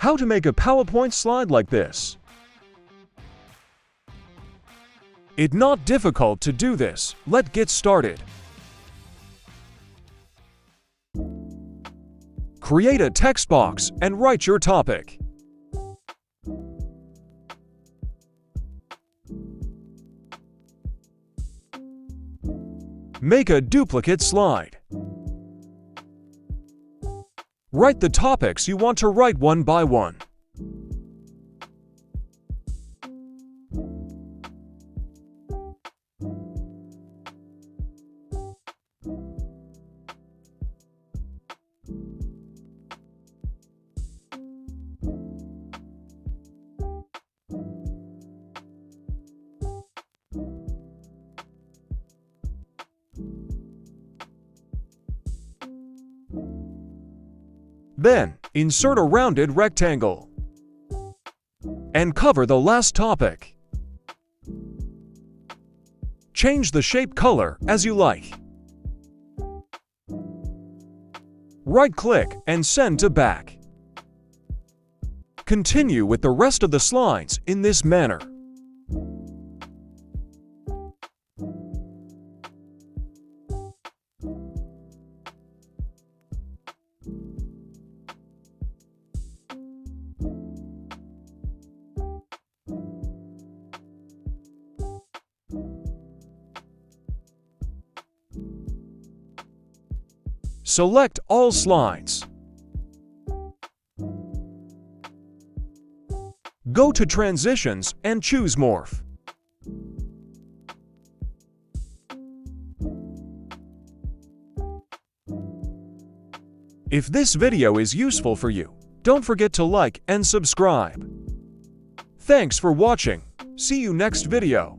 How to make a PowerPoint slide like this. It's not difficult to do this. Let's get started. Create a text box and write your topic. Make a duplicate slide. Write the topics you want to write one by one. Then, insert a rounded rectangle and cover the last topic. Change the shape color as you like. Right-click and send to back. Continue with the rest of the slides in this manner. Select all slides. Go to Transitions and choose Morph. If this video is useful for you, don't forget to like and subscribe. Thanks for watching. See you next video.